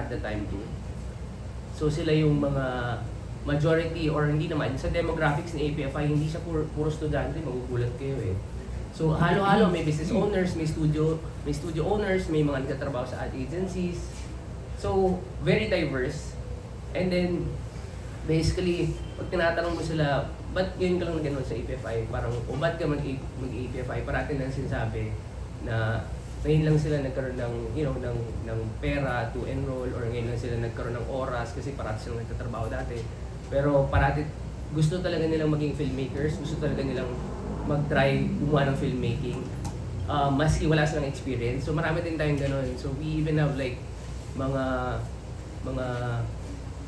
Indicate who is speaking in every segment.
Speaker 1: at the time too. So sila yung mga majority or hindi naman, sa demographics ni APFI, hindi siya puro estudyante, magugulat kayo eh. So halo-halo, may business owners, may studio owners, may mga nagtatrabaho sa ad agencies. So very diverse. And then basically, pag tinatanong mo sila, ba't yun ka lang nag-enroll sa APFI? Parang, o ba't ka mag-APFI? Parati lang sinasabi na ngayon lang sila nagkaroon ng, ng pera to enroll, or ngayon lang sila nagkaroon ng oras kasi parati silang nagtatrabaho dati. Pero parati, gusto talaga nilang maging filmmakers, gusto talaga nilang mag-try gumawa ng filmmaking. Maski wala silang experience. So marami din tayong ganun. So we even have like mga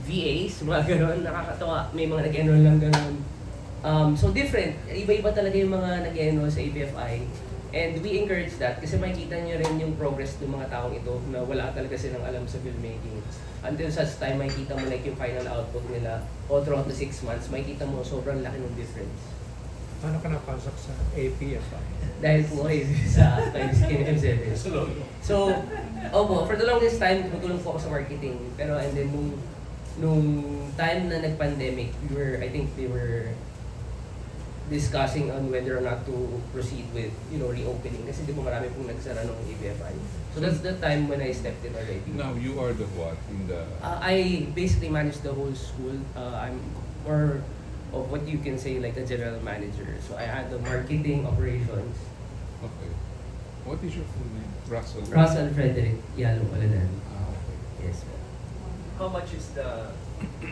Speaker 1: VAs, mga ganun, nakakatawa. May mga nag-enroll lang ganun. So different. Iba-iba talaga yung mga nag-enroll sa APFI. And we encourage that kasi makikita nyo rin yung progress ng mga taong ito na wala talaga silang alam sa filmmaking. Until such time, makikita mo like yung final output nila all throughout the 6 months, makikita mo sobrang laki ng difference.
Speaker 2: Paano ka napasok sa APFI?
Speaker 1: Dahil po kayo sa M7. So, for the longest time, nagulong po ako sa marketing. Pero and then nung time na nag-pandemic, I think they were discussing on whether or not to proceed with, reopening. Kasi di ba marami pong nagsara ng APFI. So that's the time when I stepped in already.
Speaker 3: Now, you are the what in the...
Speaker 1: I basically manage the whole school. I'm more of what you can say like a general manager. So I had the marketing operations.
Speaker 3: Okay. What is your full name? Russell?
Speaker 1: Russell Frederick Yalo Olanan.
Speaker 3: Okay.
Speaker 1: Yes, ma'am.
Speaker 4: How much is the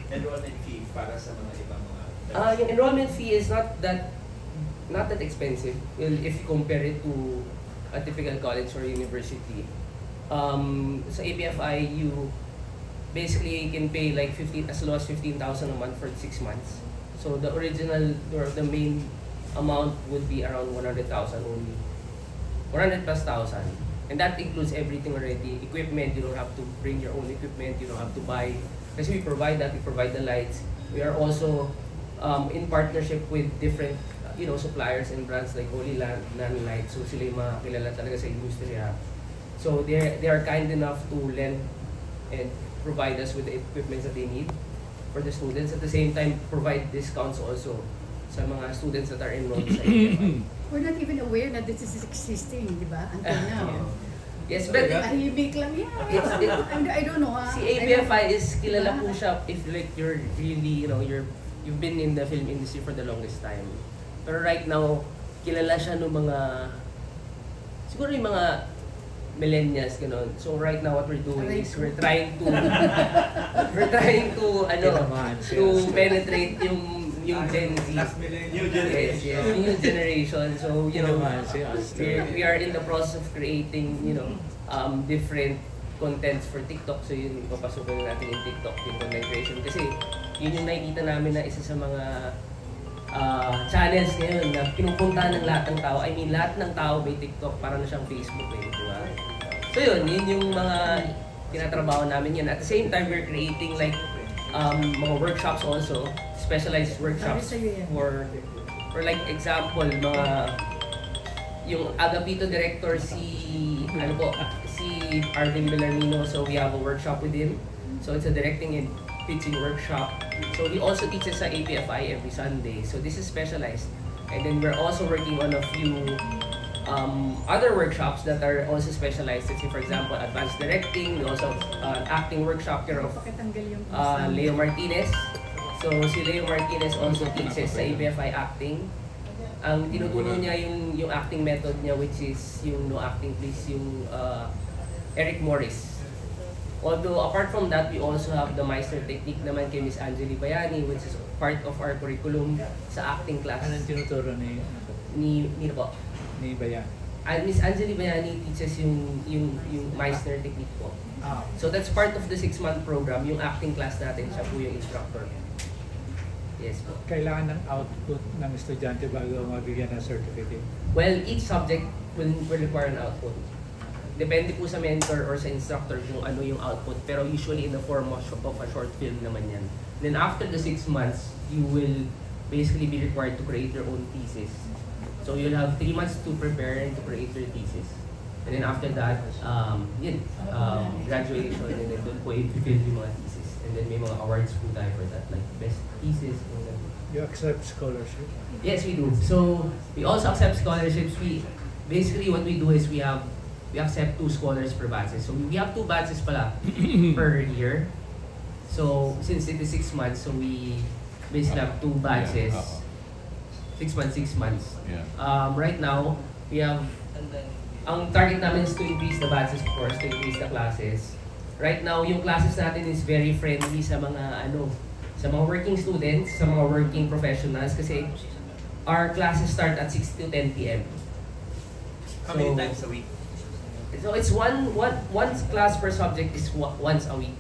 Speaker 4: enrollment fee para sa mga ibang mga...
Speaker 1: Yung enrollment fee is not that expensive. Well, if you compare it to a typical college or university. Sa APFI, you basically can pay like as low as 15,000 a month for 6 months. So the original or the main amount would be around 100,000 only. 100 plus thousand. And that includes everything already. Equipment, you don't have to bring your own equipment, you don't have to buy. Kasi we provide that, we provide the lights. We are also in partnership with different suppliers and brands like Holy Land, Nanlight. So sila yung mga kilala talaga sa industriya. So they are kind enough to lend and provide us with the equipment that they need for the students. At the same time, provide discounts also sa mga students that are enrolled sa APFI.
Speaker 5: We're not even aware that this is existing, di ba? Until now.
Speaker 1: Yes, but
Speaker 5: tahimik lang yan. I don't know.
Speaker 1: Si APFI is kilala po siya if like you're really, you've been in the film industry for the longest time. Pero right now, kilala siya ng mga, siguro yung mga millennials, gano'n. So right now what we're doing is we're trying to penetrate yung Gen Z.
Speaker 4: New generation.
Speaker 1: Yes, new generation. So, we are in the process of creating, different contents for TikTok. So yun, ipapasukin natin yung TikTok, yung content creation. Kasi yun yung nakikita namin na isa sa mga channels ngayon na pinupuntahan ng lahat ng tao. I mean, lahat ng tao may TikTok, parang na siyang Facebook eh, di ba? So yun yung mga tinatrabaho namin yan. At the same time, we're creating like mga workshops also, specialized workshops for like example, yung Agapito director si Arvin Bellarmino, so we have a workshop with him. So it's a directing and pitching workshop. So he also teaches sa APFI every Sunday. So this is specialized. And then we're also working on a few other workshops that are also specialized. Let's say, for example, advanced directing. We also have an acting workshop here of Leo Martinez. So si Leo Martinez also teaches sa APFI acting. Ang tinuturo niya yung acting method niya, which is yung no acting please, yung Eric Morris. Although apart from that, we also have the Meister technique naman kay Miss Angeli Bayani, which is part of our curriculum sa acting class.
Speaker 2: Anong tinuturo ni Bayani?
Speaker 1: Miss Angeli Bayani teaches yung Meister technique po. So that's part of the 6-month program, yung acting class natin, siya po yung instructor. Yes po.
Speaker 2: Kailangan ng output ng estudyante bago mabigyan ng certificate?
Speaker 1: Well, each subject will require an output. Depende po sa mentor or sa instructor kung ano yung output. Pero usually in the form of a short film naman yan. Then after the 6 months, you will basically be required to create your own thesis. So you'll have 3 months to prepare and to create your thesis. And then after that, graduation, and then doon po i-fill yung mga thesis. And then may mga awards po tayo for that, like best thesis.
Speaker 2: You accept scholarship?
Speaker 1: Yes, we do. So we also accept scholarships. Basically what we do is we accept 2 scholars per batches. So we have 2 batches pala per year. So since it is 6 months, so we basically have 2 batches. 6 months, 6 months.
Speaker 3: Yeah.
Speaker 1: Right now, we have, ang target namin is to increase the batches, of course, to increase the classes. Right now, yung classes natin is very friendly sa mga sa mga working students, sa mga working professionals, kasi our classes start at 6 to 10 p.m.
Speaker 4: How many times a week?
Speaker 1: So it's one class per subject is once a week.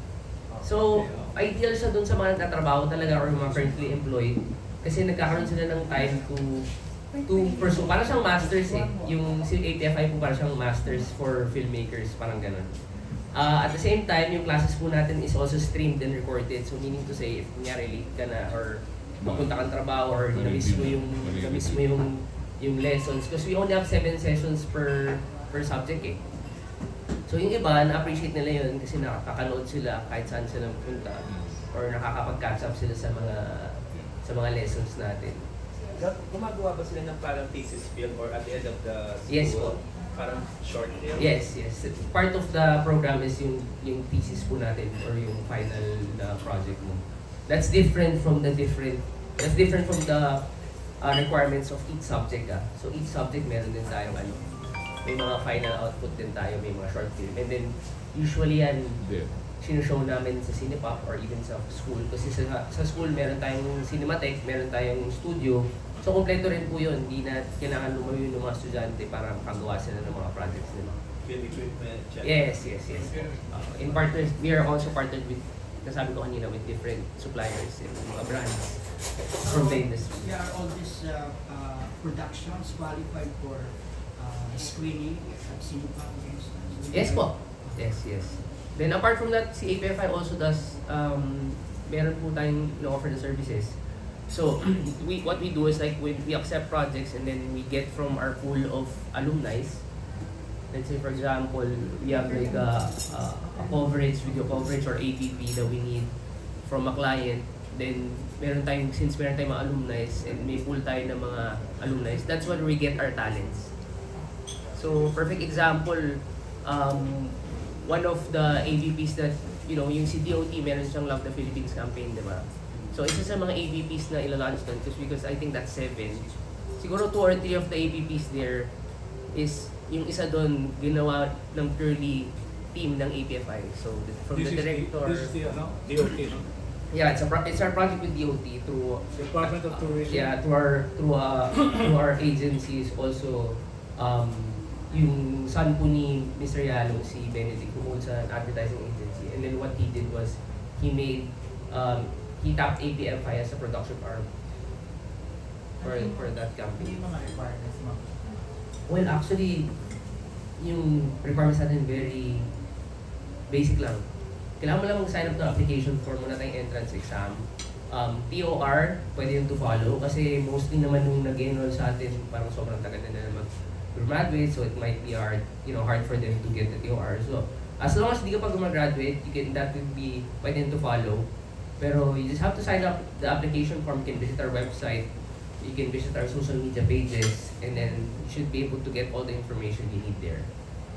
Speaker 1: So ideal siya dun sa mga nagtatrabaho talaga or mga currently employed, kasi nagkakaroon sila ng time to pursue. Parang siyang masters eh. Yung APFI po parang siyang masters for filmmakers, parang ganun. At the same time, yung classes po natin is also streamed and recorded. So meaning to say, if kunyari late ka na or mapunta kang trabaho or na-miss mo yung lessons. Because we only have 7 sessions per subject eh. So yung iba, na-appreciate nila yun kasi nakakanood sila kahit saan sila punta or nakakapag-catch up sila sa mga lessons natin.
Speaker 4: Gumagawa ba sila ng parang thesis film or at the end of the school?
Speaker 1: Yes po.
Speaker 4: Parang short film?
Speaker 1: Yes. Part of the program is yung thesis po natin or yung final project mo. That's different from the requirements of each subject. So each subject meron din tayong may mga final output din tayo, may mga short film. And then usually yan sinushow namin sa Cinepop or even sa school. Kasi sa school meron tayong Cinematheque, meron tayong studio. So kompleto rin po yun. Hindi na kailangan lumayo ng mga estudyante para makagawa sila ng mga projects nila.
Speaker 4: Film equipment, check.
Speaker 1: Yes. In partners, we are also partnered with, nasabi ko kanina, with different suppliers and mga brands from the industry.
Speaker 6: Are all these productions qualified for screening at Cinepop, for instance?
Speaker 1: Yes po. Yes. Then apart from that, si APFI also does, meron po tayong offer the services. So what we do is like we accept projects and then we get from our pool of alumni. Let's say for example, we have like a video coverage or APP that we need from a client. Then since meron tayong mga alumni and may pool tayo ng mga alumni, that's where we get our talents. So perfect example, one of the AVPs that, yung si DOT, meron siyang Love the Philippines campaign, di ba? So isa sa mga AVPs na ilalunch doon, because I think that's 7. Siguro 2 or 3 of the AVPs there is, yung isa doon, ginawa ng purely team ng APFI. So from the director...
Speaker 2: This is the DOT, no?
Speaker 1: Yeah, it's our project with DOT through...
Speaker 2: Department of Tourism.
Speaker 1: Yeah, through our agencies also. Yung son po ni Mr. Yalong, si Benedict, who owns an advertising agency. And then what he did was, he tapped APFI as a production arm for that company.
Speaker 6: Mga requirements mo?
Speaker 1: Well, actually, yung requirements natin very basic lang. Kailangan mo lang mag-sign up ng application form, muna tayong entrance exam. TOR, pwede yung to follow kasi mostly naman yung nag-enroll sa atin, parang sobrang tagal na graduate, so it might be hard for them to get the TOR. So, as long as di ka pa gumagraduate, that will be pwede to follow. Pero you just have to sign up the application form. You can visit our website, you can visit our social media pages, and then you should be able to get all the information you need there.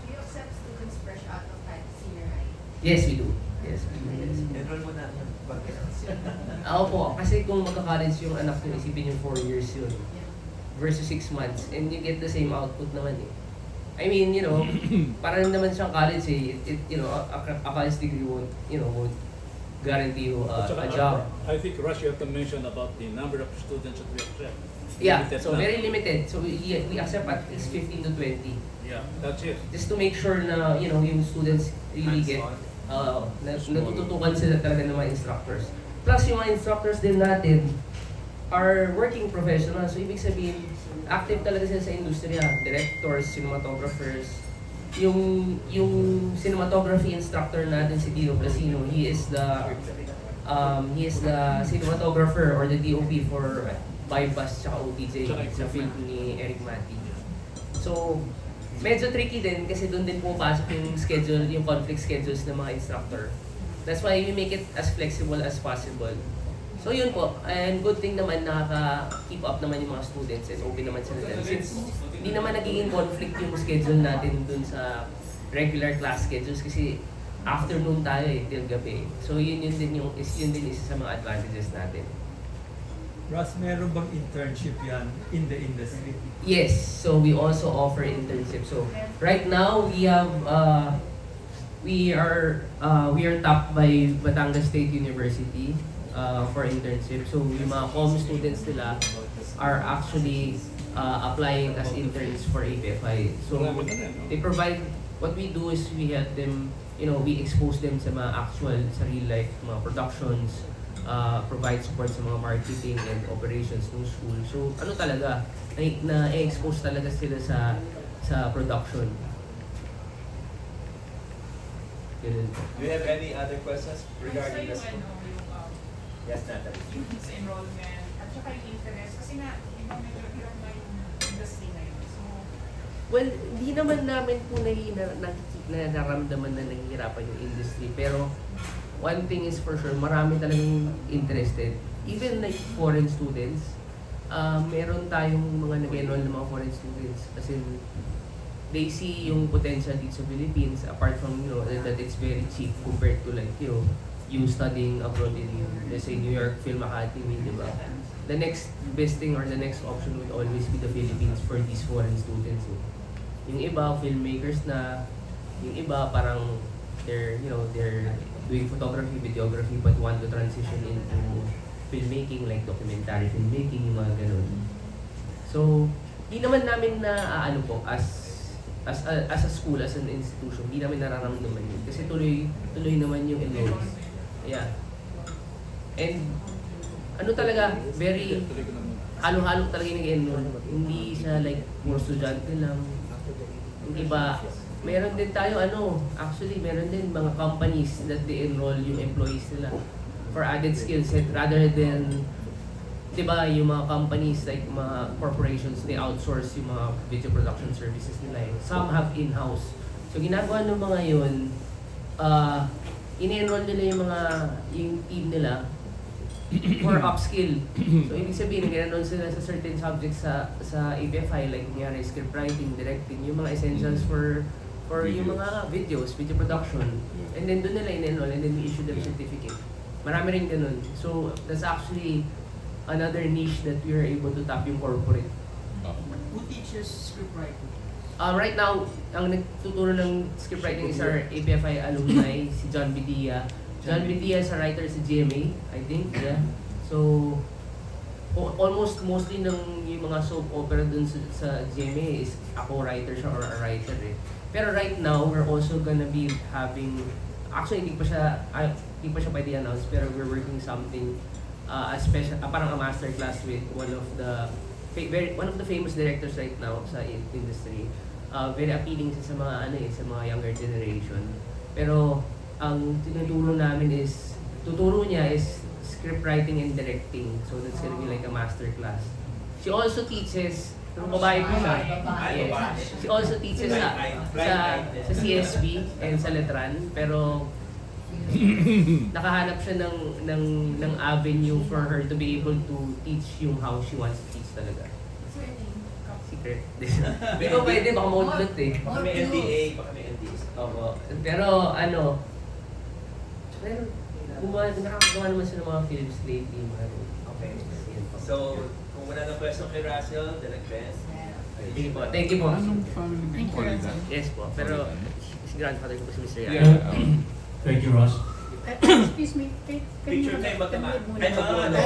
Speaker 7: Do you accept students fresh out of senior high?
Speaker 1: Yes, we do.
Speaker 4: Enroll mo na.
Speaker 1: Ako po, kasi kung magka-college yung anak nyo, isipin yung 4 years yun versus 6 months, and you get the same output naman eh. I mean, parang naman siyang college eh. A college degree won't guarantee you a job.
Speaker 2: I think Rush, you have to mention about the number of students that we accept.
Speaker 1: Yeah,
Speaker 2: Limited
Speaker 1: so
Speaker 2: na.
Speaker 1: very limited. So we accept at least 15 to 20.
Speaker 2: Yeah, that's it.
Speaker 1: Just to make sure na, yung students really get, natututukan sila talaga ng mga instructors. Plus yung mga instructors din natin are working professionals. So ibig sabihin, active talaga sila sa industriya. Directors, cinematographers. Yung cinematography instructor natin si Dino Placino, he is the cinematographer or the DOP for Bypass tsaka OTJ sa film ni Eric Mati. So medyo tricky din kasi doon din pumapasok yung schedule, yung conflict schedules ng mga instructor. That's why we make it as flexible as possible. So yun po, and good thing naman nakaka-keep up naman yung mga students and open naman sila dyan. Since hindi naman nagiging conflict yung schedule natin dun sa regular class schedules kasi afternoon tayo till gabi. So yun din isa sa mga advantages natin.
Speaker 2: Ross, meron bang internship yan in the industry?
Speaker 1: Yes, so we also offer internship. So right now we have we are topped by Batangas State University for internship. So yung mga comm students nila are actually applying as interns for APFI. So they provide, what we do is we help them, we expose them sa mga actual, sa real life, mga productions, provide support sa mga marketing and operations ng school. So ano talaga, na-expose talaga sila sa production. Ganun po.
Speaker 4: Do you have any other questions regarding this?
Speaker 8: Yung
Speaker 4: Yes, Natalie.
Speaker 8: yung sa enrollment at saka yung interest kasi nga medyo hirap na yung industry na yun. So,
Speaker 1: Well, hindi naman namin po nararamdaman na nahihirapan yung industry. Pero one thing is for sure, marami talagang interested. Even like foreign students, meron tayong mga nag-enroll ng mga foreign students. Kasi they see yung potential dito sa Philippines apart from, that it's very cheap compared to like, you studying abroad in, let's say, New York Film Academy, di ba? The next best thing or the next option would always be the Philippines for these foreign students. Yung iba, filmmakers na, yung iba parang they're doing photography, videography, but want to transition into filmmaking, like documentary filmmaking, yung mga ganun. So, di naman namin na, as a school, as an institution, di namin nararamdaman yun. Kasi tuloy naman yung enrollment. Yeah. And ano talaga, very halo-halo talaga yung nag-enroll. Hindi siya like puro estudyante lang. Yung iba, meron din tayo actually meron din mga companies that they enroll yung employees nila for added skill set rather than, di ba, yung mga companies like mga corporations, they outsource yung mga video production services nila. Some have in-house. So ginagawa ng mga yun, in-enroll nila yung team nila for upskill. So ibig sabihin, nag-enroll sila sa certain subjects sa APFI, like kunyari script writing, directing, yung mga essentials for yung mga video production. And then doon nila in-enroll and then we issue them certificate. Marami rin ganun. So that's actually another niche that we are able to tap yung corporate.
Speaker 6: Who teaches scriptwriting?
Speaker 1: Right now, ang nagtuturo ng scriptwriting is our APFI alumni, si John Bidia. John Bidia is a writer sa GMA, I think. Yeah. So, mostly ng yung mga soap opera dun sa GMA is ako writer siya or a writer eh. Pero right now, we're also gonna be having, actually hindi pa siya pwede announce, pero we're working something, parang a master class with one of the famous directors right now sa industry. Very appealing sa mga sa mga younger generation. Pero ang tuturo niya is script writing and directing. So that's gonna be like a master class. She also teaches, babae po siya. Yes. She also teaches sa CSB and sa Letran, pero nakahanap siya ng avenue for her to be able to teach yung how she wants to teach talaga. Secret. Hindi ko pwede, baka maudlot eh.
Speaker 4: Baka may NDA, baka may NDA.
Speaker 1: Opo. Pero nakakagawa naman siya ng mga films lately.
Speaker 4: Okay. So, kung wala na question kay Russell, Direct Best.
Speaker 1: Thank you po.
Speaker 3: Anong family name po nila?
Speaker 1: Yes po, pero si grandfather ko po si Mr. Yan.
Speaker 3: Yeah.
Speaker 9: Thank you, Ross.
Speaker 5: Excuse me, can
Speaker 4: Picture
Speaker 5: you
Speaker 4: kayo
Speaker 5: can you
Speaker 4: magkama.
Speaker 5: muna?
Speaker 4: Ay, magkama.